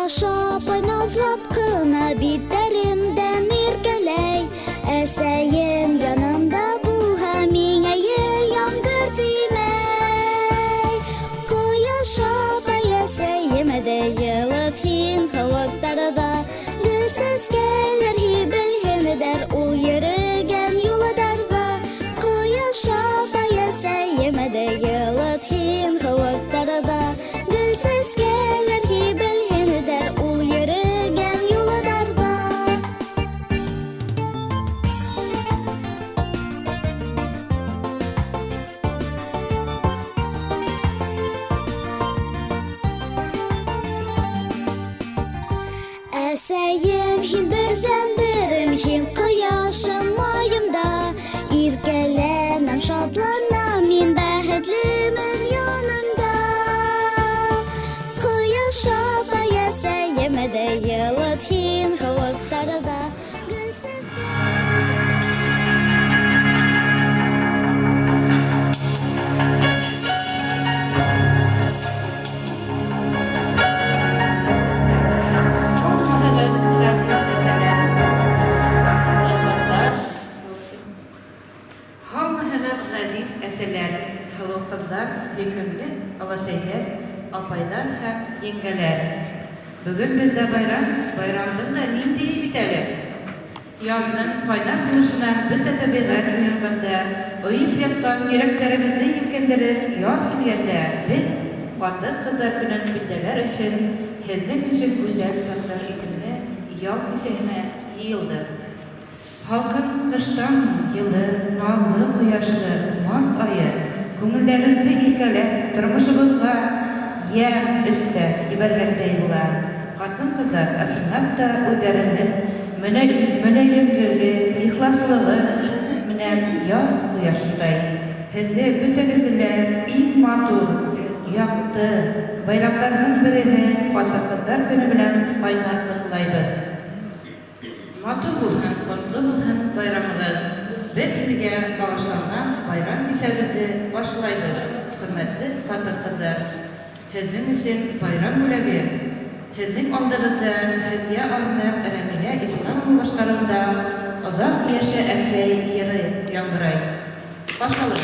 Шапай назлап кына битләрендән иркәләй. Әсәем янымда булһа, миңә яңгыр тимәй. Кояш апай әсәемә дә йылыт һин һаватларда. Гөлсез кәлер һибелһенедәр ул йөрөгән юлдарда. Кояш апай әсәемә дә йылыт һин һаватларда. Гөлсез кәлер һибелһенедәр ул йөрөгән юлдарда. Әсәем һин бердән-берем, һин кояшым айымда. Иркәләнәм, шатланам, мин бәхетлемен яныңда. Кояш апай әсәемә дә йылыт һин һаватларда. Гөлсез Ғазиз әсәләр, һылыу ҡыҙҙар, һөйкөмлө оласәйҙәр, апайҙар һәм еңгәләр. Бөгөн беҙҙә байрам, байрамдың да ниндәйе бит әле. Яҙҙың ҡайнар һулышынан бөтә тәбиғәт уянғанда, ойоп ятҡан йөрәктәребеҙҙе елкәндереп, яҙ килгәндә, беҙ ҡатын-ҡыҙҙар көнөн билдәләр өсөн, һеҙҙең өсөн гүзәл саҡтар исемле ял кисәһенә йыйылдык. Халҡын ҡыштан йылы, наҙлы, ҡояшлы март айы күңелдәрҙе иркәләп, тормошобоҙға йәм өҫтә ебәргәндәй була. Ҡатын-ҡыҙҙар ысынлап та үҙҙәренең мөләйемлеге, ихласлығы менән яҙ ҡояшындай. Һеҙҙе бөтәгеҙҙе лә иң матур, яҡты байрамдарҙың береһе ҡатын-ҡыҙҙар көнө менән ҡайнар ҡотлайбыҙ. Матур булһын, ҡотло булһын байрамығыҙ. Беҙ һеҙгә бағышланған байрам кисәбеҙҙе башлайбыҙ. Хөрмәтле ҡатын-ҡыҙҙар, һеҙҙең өсөн байрам бүләге. Һеҙҙең алдығыҙҙа һеҙгә арнап Рәмилә Исламова башҡарыуында оҙаҡ йәшә әсәй йыры яңғырай. Башлалыр.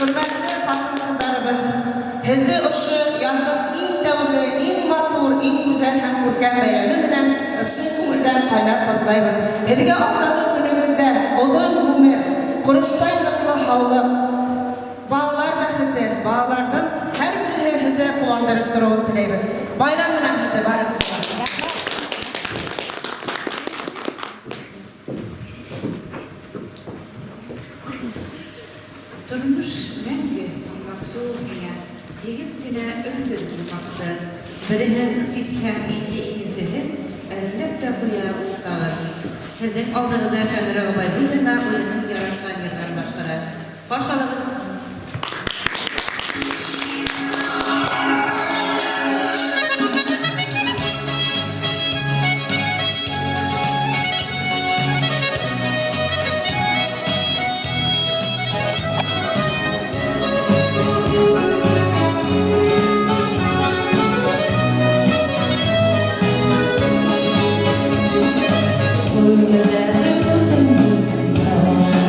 Hürmetli kadın kızlarımız, hizli ışı yazdık en tavırlı, en matur, en güzel hem kurken bayramı bilen ısın kumuldan kaynat toplayın. Hediye aldığı günümüzde olun umur, kuruştaylıklı havlı, bağlar bakıtı, bağlardan her biri hizli kullandırıp durun dileyin. Bayramına hizli varın. Durmuş мәңгі мақсул генә, сегіп генә өлгір тұрмақты. Біріһен сисһәң инде икенсеһен әлләп тә куя тагын. Һеҙҙең алдығыҙҙа Фәнүрә Ғөбайҙуллина үҙенең яратҡан йырҙарын башҡара. Ҡаршылығыҙ. Hãy subscribe cho kênh Ghiền Mì Gõ để không bỏ lỡ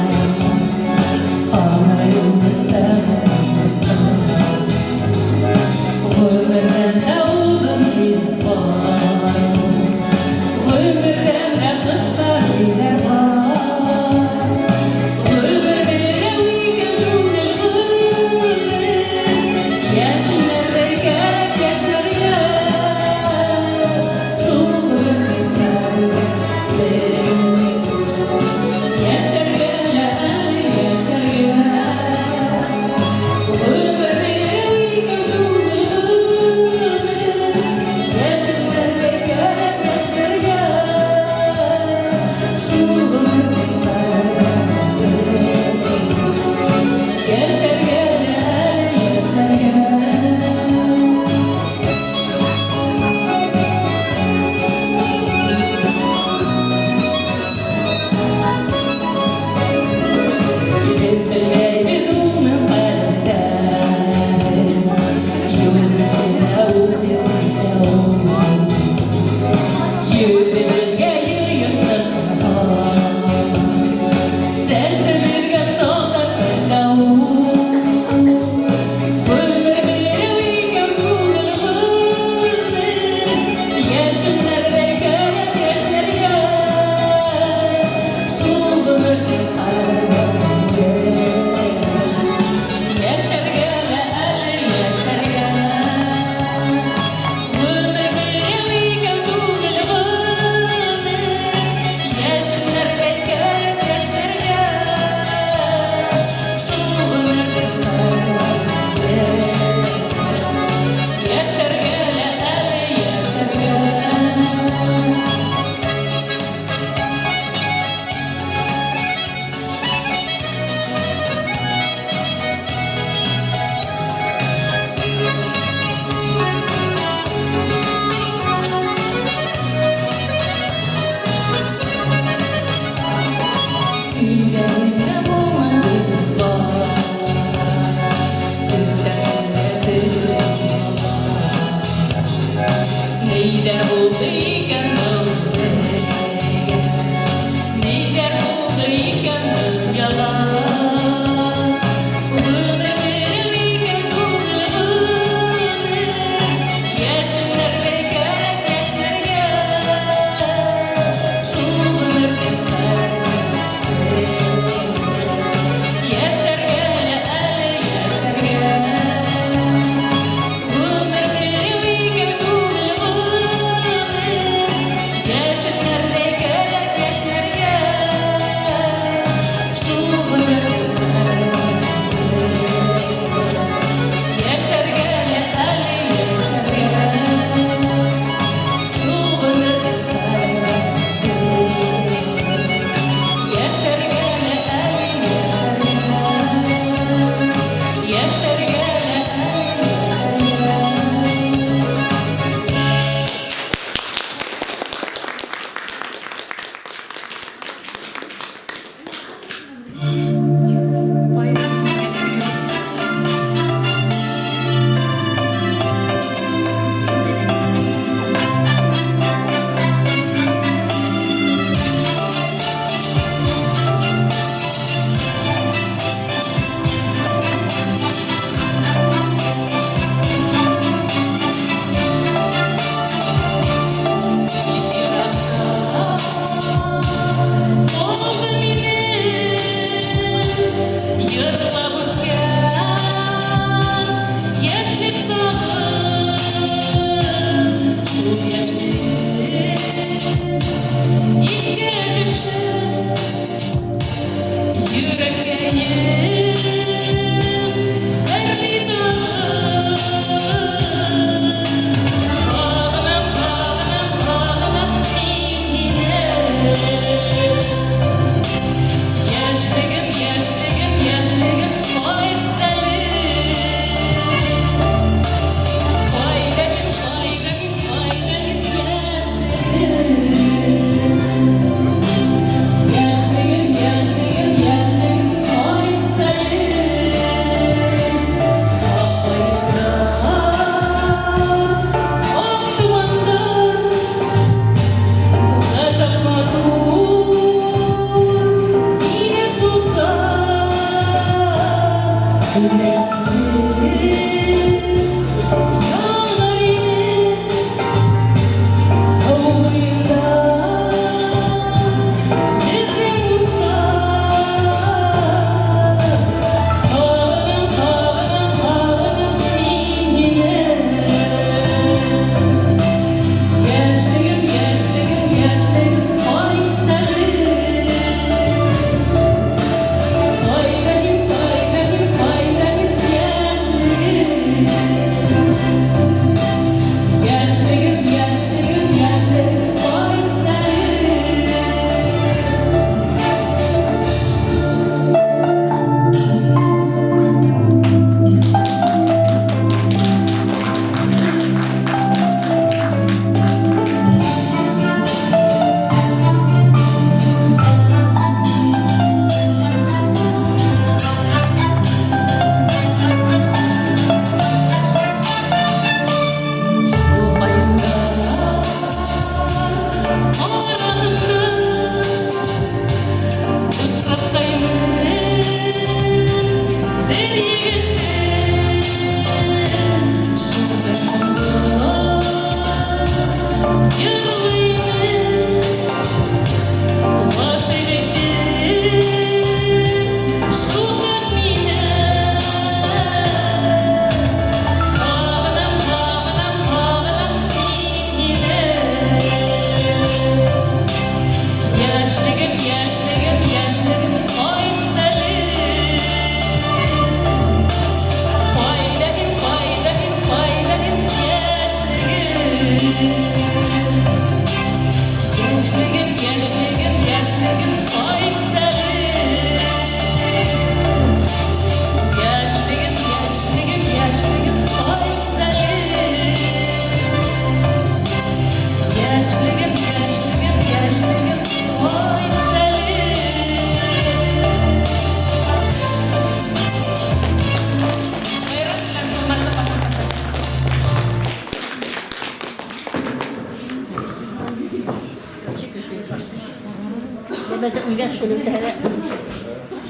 Lemezı uygan şöyle bir tane.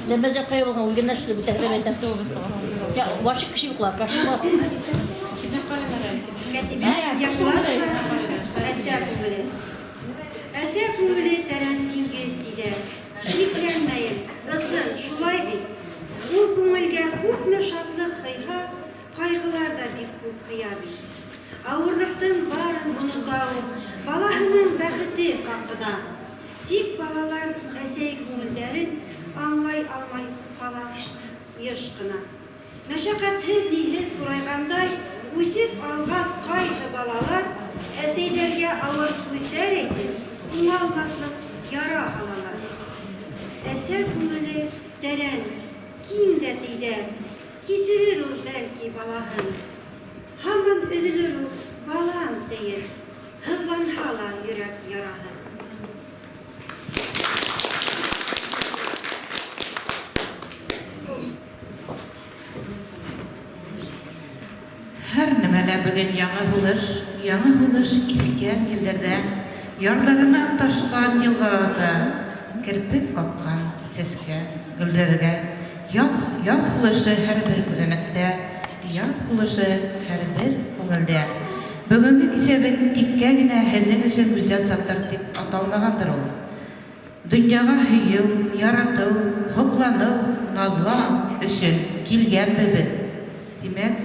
Lemezı kaybolgan uyganlar şöyle bir tane benden. Ya başka kişi yoklar, karşıma. Әсә күңеле тәрән диңгез тиде. Шикләнмәyin, ысын, шулай бит. Ул күңелгә күпме шатлык кыйга, кайгылар да бик күп кыя бит. Авырлыктың барын онытау, балаһының бәхете хакында. Тик балалар әсәй күңелләрен аңлай алмай кала еш кына. Мәшәкатьһез диһез турайгандай, үсеп алгас кайгы балалар әсәйләргә авыр күтәр әйтеп, уңалмаслык яра алалар. Әсә күңеле тәрән, киң дә тиде, кисерер ул бәлки балаһын. Һаман өҙөлөр ул балам тиеп, һыҙланһа ла йөрәк яраһы. Һәр нәмәлә бөгөн яңы булыш искән елләрдә, ярҙарынан ташҡан йылғаларҙа, керпек ҡаҡҡан сәскә, гөлдәргә, яҙ һулышы һәр бер күҙәнәктә, яҙ һулышы һәр бер күңелдә. Бөгөнгө кисәбеҙ тиккә генә һеҙҙең өсөн гүзәл заттар тип аталмағандыр ул. Донъяға һөйөү, яратыу, һоҡланыу, наҙлау өсөн килгәнбеҙ беҙ. Тимәк,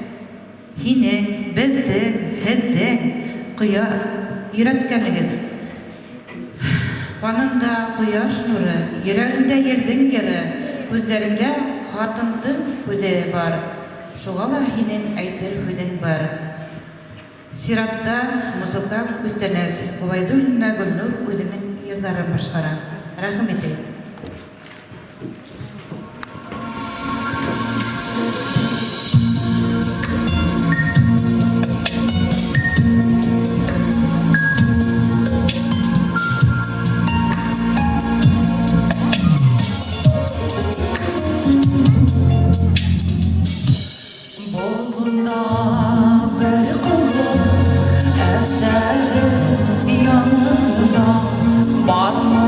һинең, беҙҙең, һеҙҙең йөрәткәнегеҙ. Ҡанында ҡояш нуры, йөрәгендә ерҙең йыры, күҙҙәрендә ҡатындың күҙе бар. Шуға ла һинең әйтер һүҙең бар. Сиратта музыкаль күстәнәс Губайдуллина Гөлнур үҙенең йырҙарын башҡара. Рәхмәт. Yanında var mı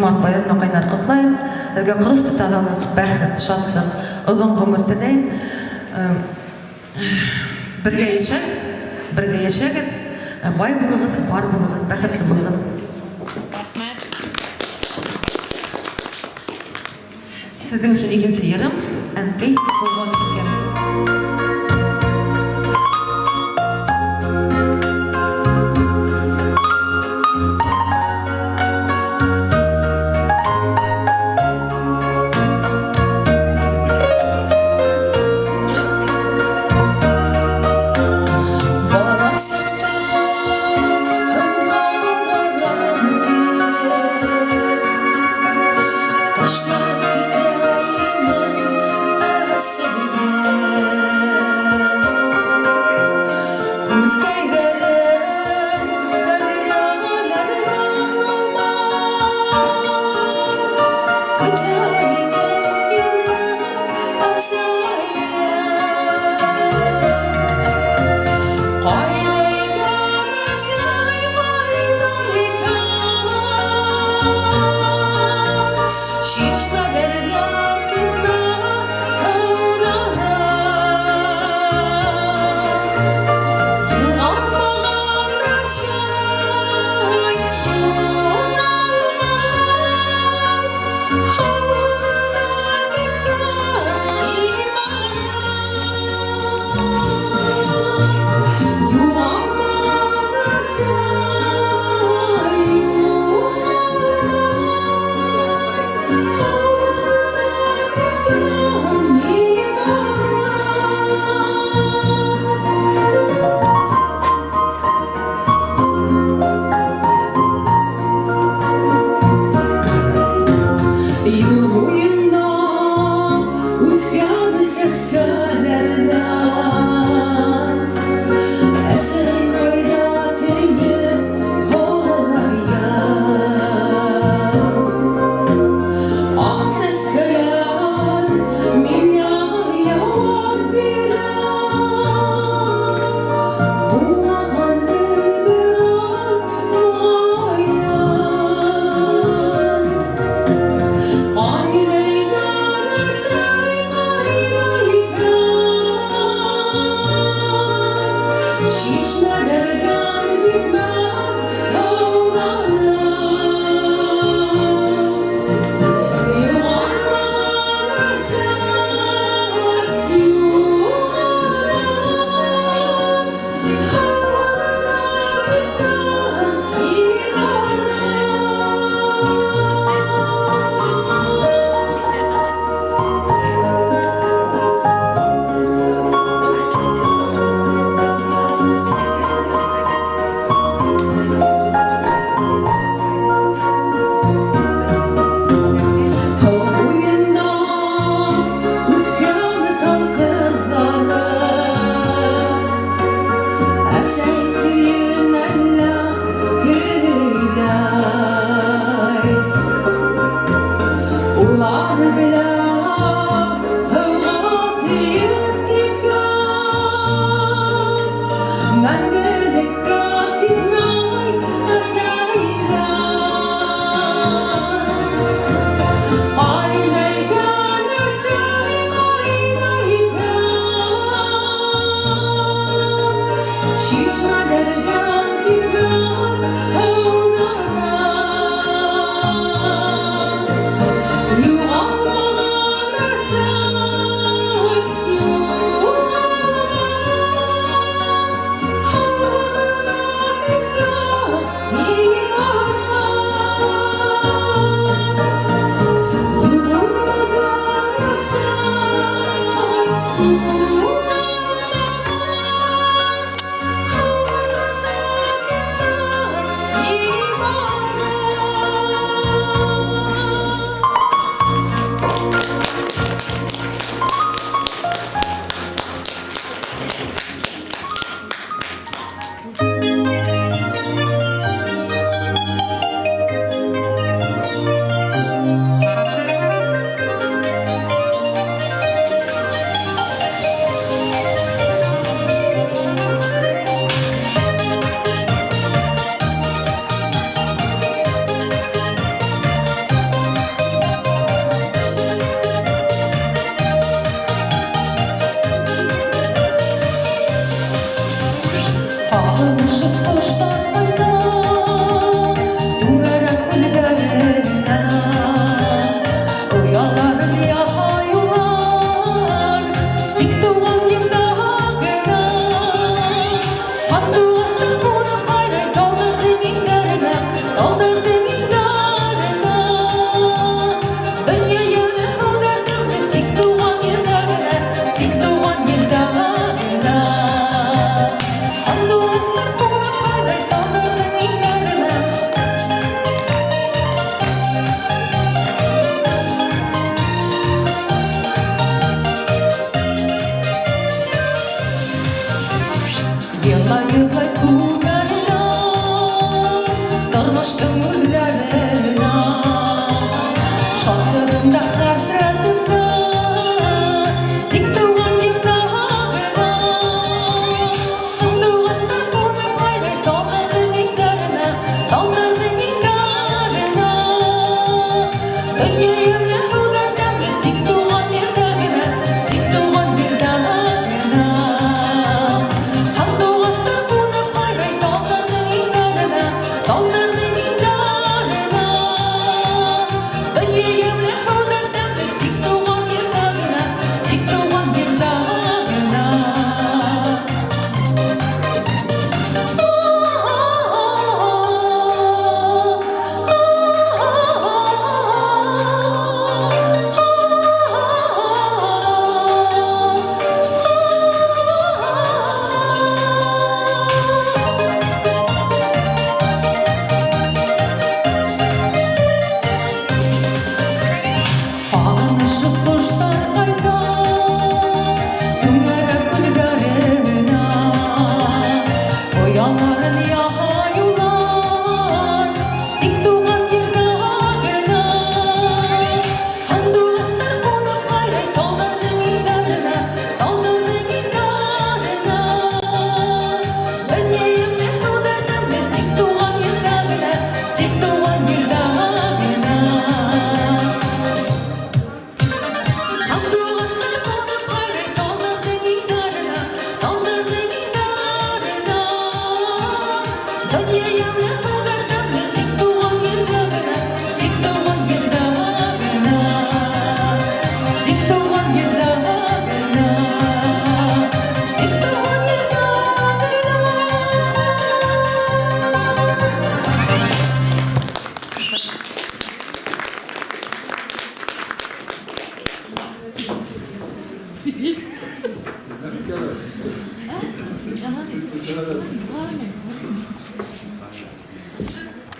Мартқа байрамына қайнар құтлайым. Әлгі құрысты тазалық, бәхет, шатлық, ұзын ғұмыр тілейм. Бірге ешегін, бай болығыз, бар болығыз, бәхетлі болығыз. Сіздің үшін екенсі ерім, әнкей болған екен. Taşlar giderim, ben seni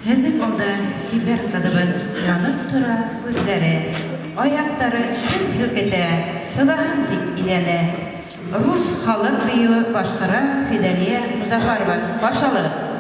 Hezin olda siber kadıbın yanıp tura gözleri, ayakları hülkete, sılahın dik idene. Rus halk büyü başkara Fideliye Muzaffarova başalı.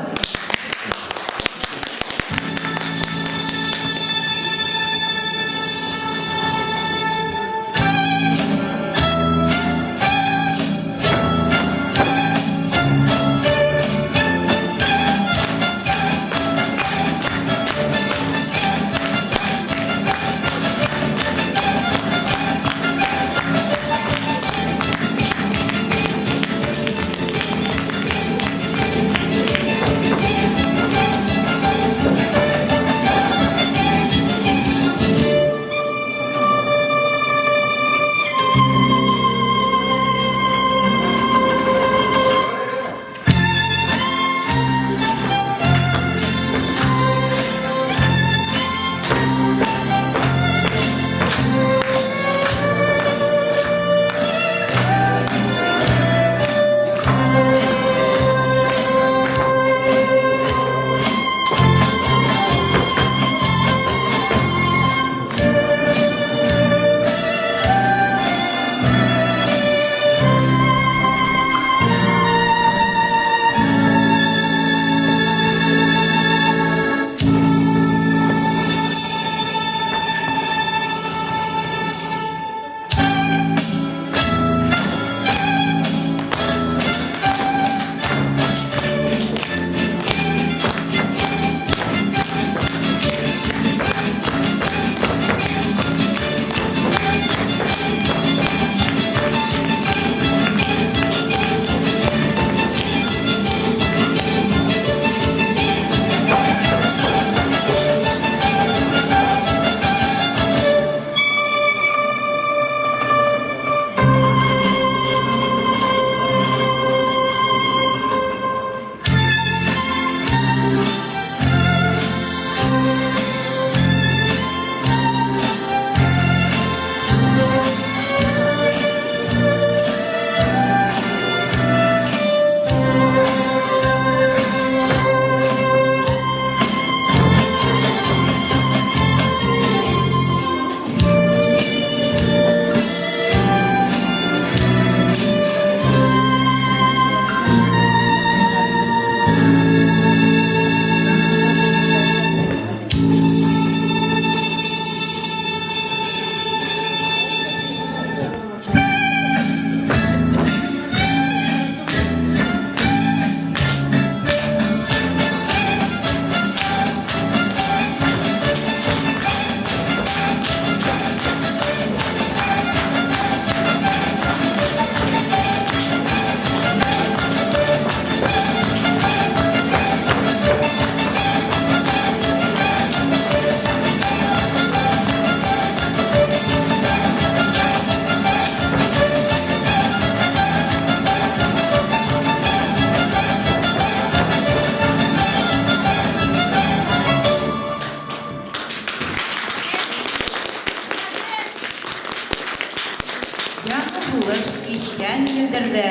Кичкән елдердә,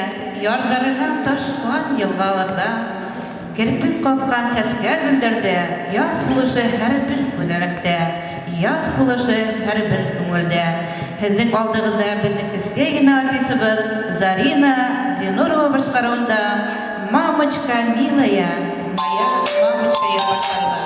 ярдарынан ташкан елгаларда, кирпек капкан сәскә гөлдәрдә, яз булышы һәрбер күнәлектә, яз булышы һәрбер күңелдә. Һезнең алдыгызда безнең кескәй генә артистыбыз Зарина Зинурова башкаруында «Мамочка милая, моя мамочка» башкарыла.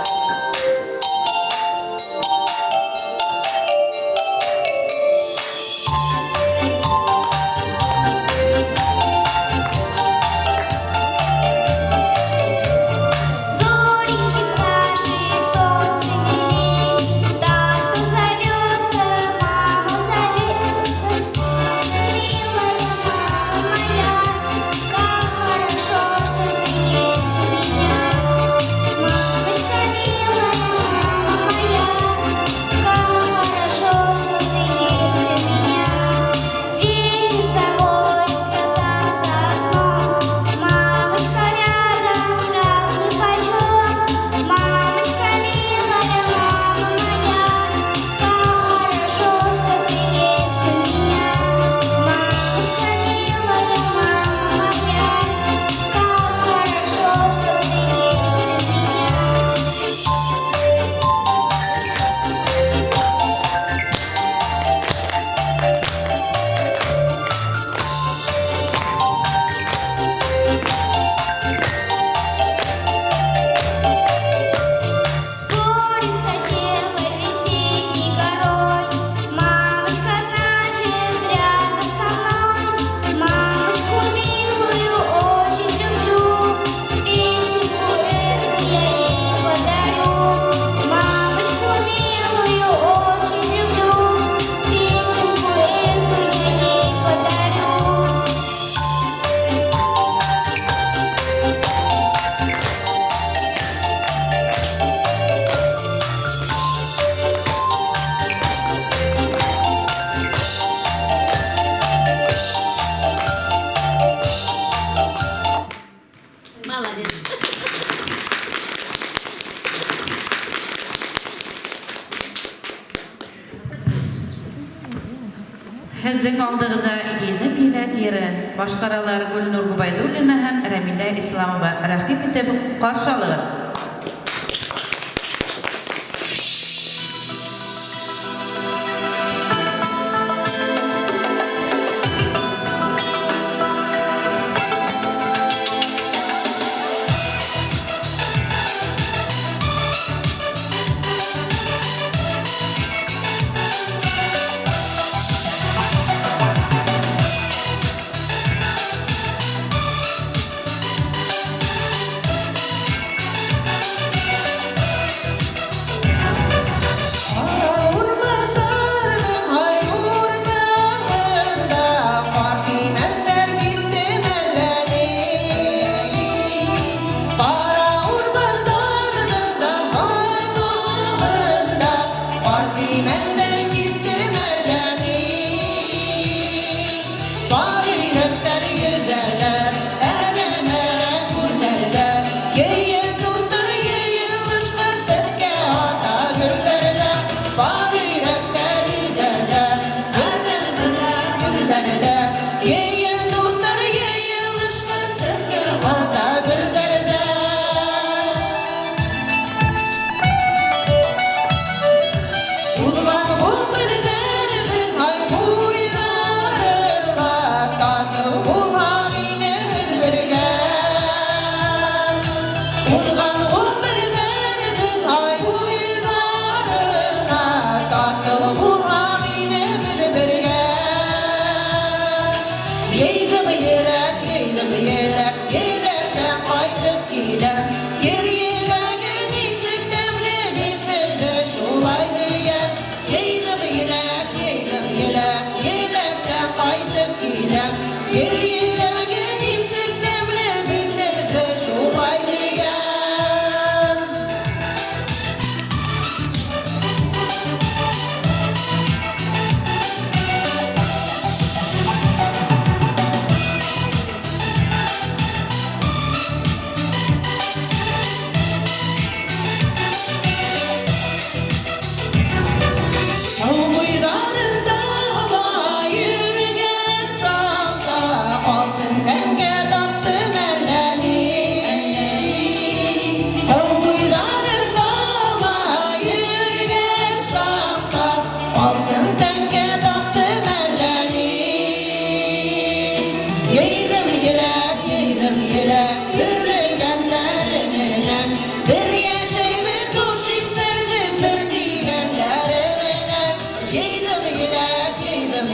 Һезнең алдыгызда Енеп Еләк йырын башкаралар Гөлнур Губайдуллина һәм Рәмилә Исламова. Рәхим итеп каршы алыгыз.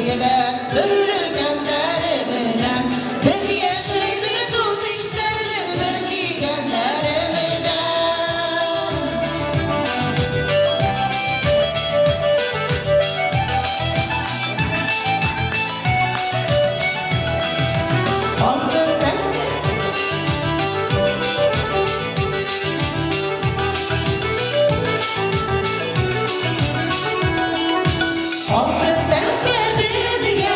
Türkiye'de Türlügenleri bilen Biz yaşayıp tuz işlerden Birligenleri bilen Altından Altından bizge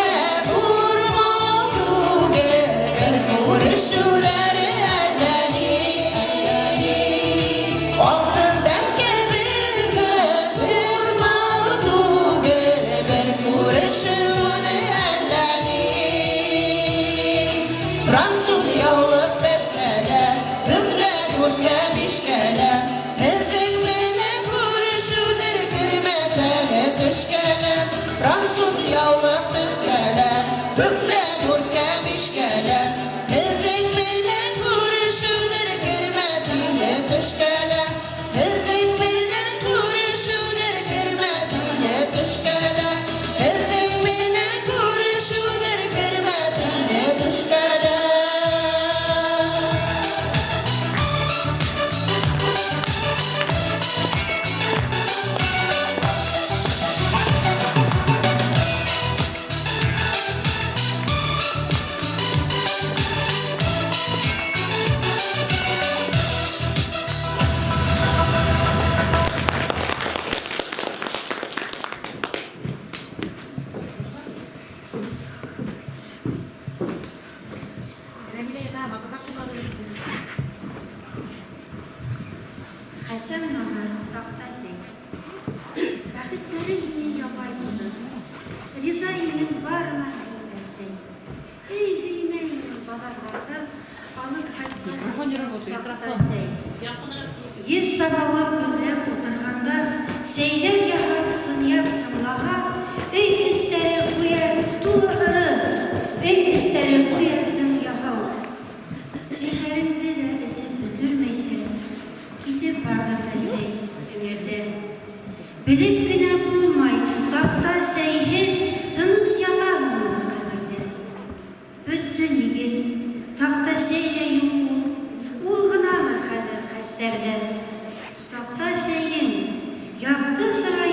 vurmadı gelir Kurşuları elleni Altından bizge vurmadı gelir Kurşuları elleni Fransız yavluk beşlere Rüklek vurken işkele Hezin menen kurşudur kırmetene düşkele Fransız yavluk Türkele Rüklek vurken işkele Hezin menen kurşudur kırmetene düşkele Hezin menen kurşudur kırmetene düşkele Hezin menen kurşudur kırmetene düşkele Hasan Nazar Taktasi Bakıtların yine yapay budur Rizai'nin barına hizmesi Ey gıymeyin balarlarda Alık Taktasi Yüz sabahı gündem oturganda Seyler yahap sınıyap sınlaha Ey isteri kuya tuğları Ey isteri kuyasın yahav Seherinde de esin ötürmeysin Gidip bardak esey everde Bilip güne bulmay Takta seyhir Tınız yatağını kabirde Büttün yigit Takta seyre yumul Ulgına mı hadir hasterde Takta seyin Yaktı sıra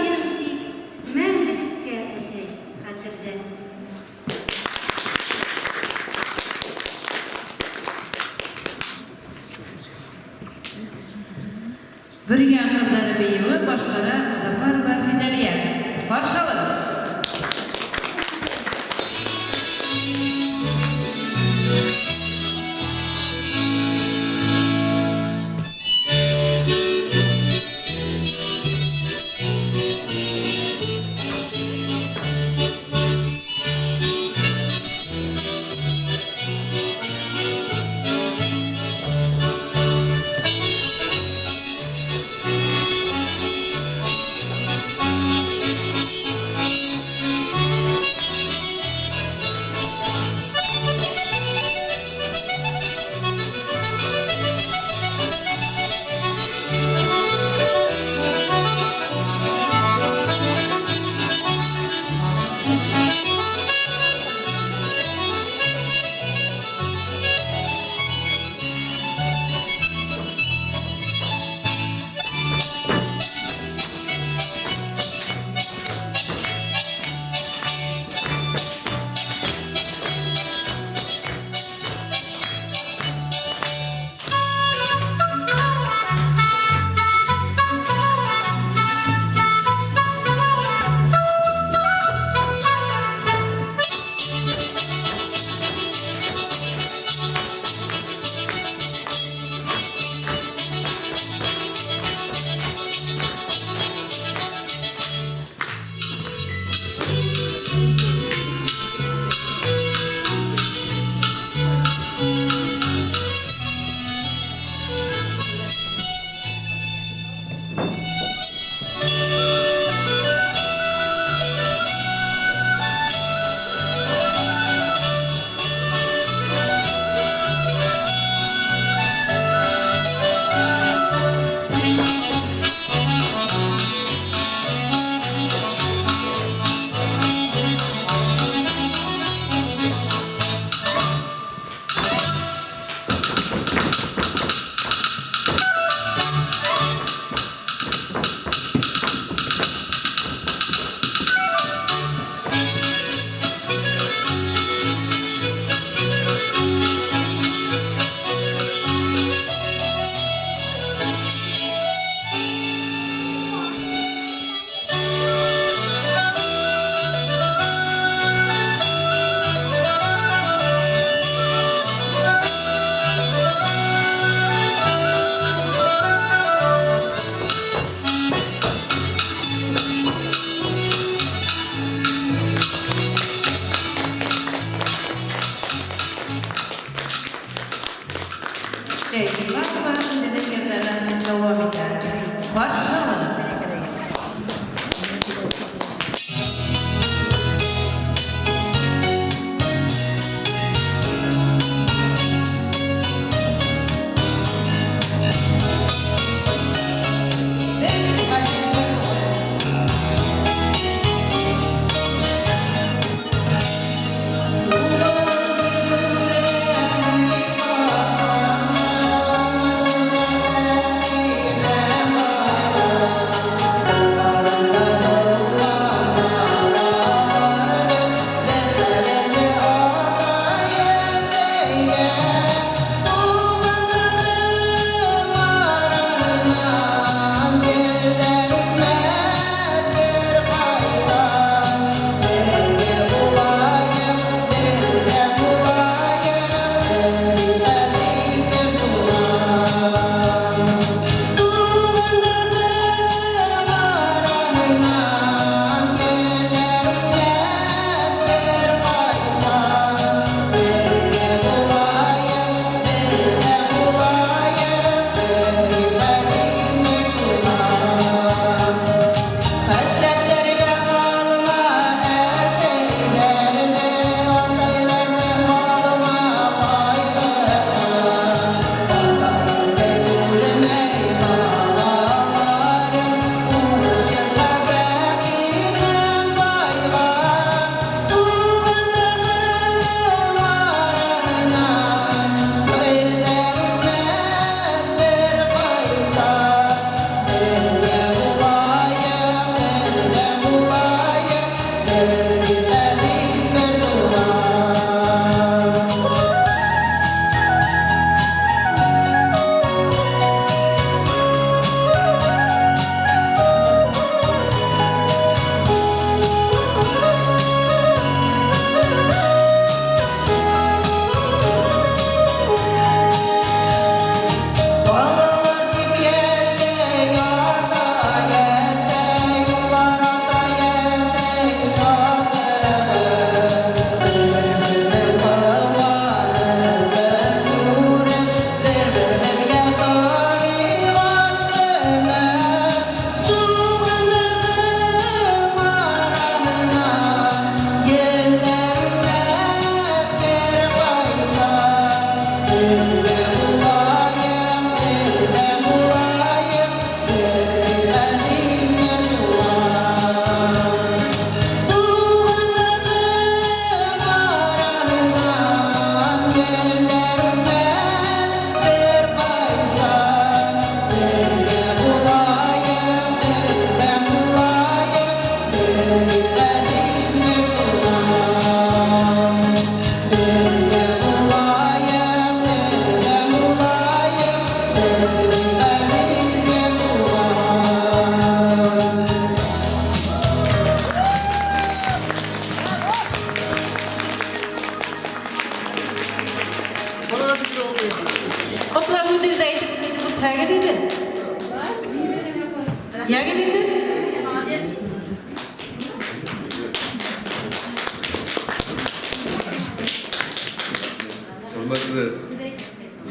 hürmetli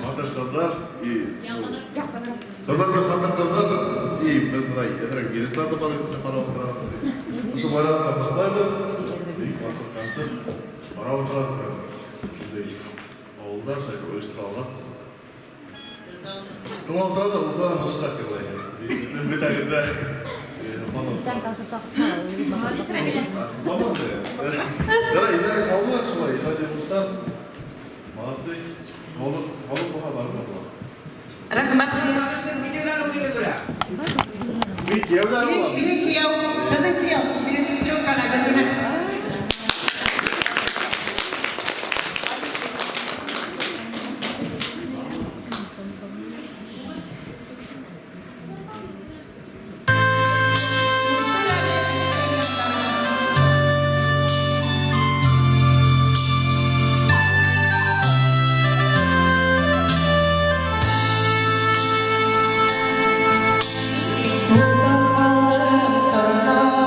vatandaşlar iyi. Sonunda vatandaşlar iyi. Ben burayı yeterek geritlerde para oturan. Şu bayrağı kapatmayla büyük konser para oturan. Oğullar sayı oyuştura olmaz. Tuma oturan da oturan nasıl takılıyor? Bir tane de Tamam de. Yara ileri kalma açmayı. Hadi Mustafa. Masi. Kolu soha var mı? Rahmat. Bir kiyevler var. Biri kiyav, kadın kiyav. Birisi istiyor kanadına. Hãy subscribe cho kênh Ghiền Mì Gõ để không bỏ lỡ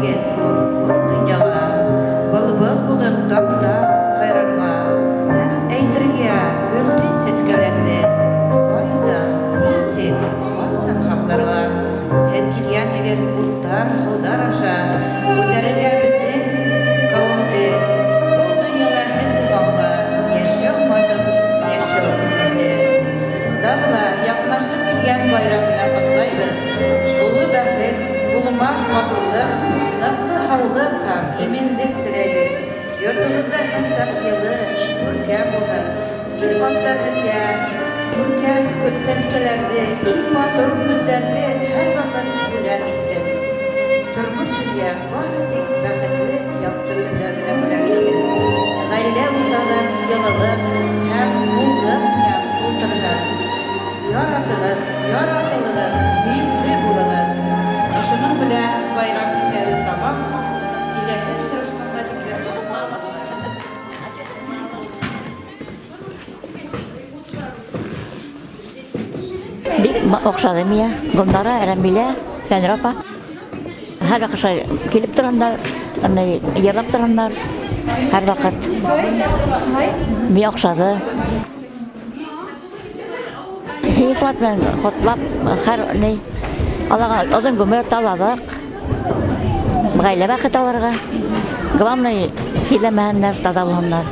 келген бұл дүнияға. Бұл болып тапта қайрарға, әйтірге көзді сескелерді. Байда, мейсек, басын хақларға. Әдкелген егер ұлттар, қылдар аша, көтерілге біздің қауымды. Бұл дүнияға хәл бұғалға, яшау матып, яшау күнді. Дағла, яқынашып келген байрамына құтлайбыз. Ұлы бәхет, ұлымақ матурлық, нақлы хаулық һәм имендік тілейлік. Йортымызда хәсәп елы, көркәм болған. İlmanlar həddə, ürkəm səskələrdə, ilk matur gözlərdə hər vaxt gülər etdim. Turmuş həddə barı tek bəxətli yaptırgınlarına bırak etdim. Gaylə uzalan yalılıq, həm buldum, həm buldurğın. Yaratılığın, büyüklü bulağın. Aşının bilə bayram əsəri tamam, iləhət kırışqanlar ikirəm. Бик оҡшаны миңә. Гөлнара, Рәмилә, Фәнир апа. Һәр ваҡыт килеп торгандар, йырлап торгандар. Һәр ваҡыт. Миңә оҡшаны. Хисмәт менән ҡотлап, һәр Аллаға оҙон ғүмер талаҙыҡ. Ғаилә бәхет алырға. Главное, сийләмәһеннәр, таҙа булһындар.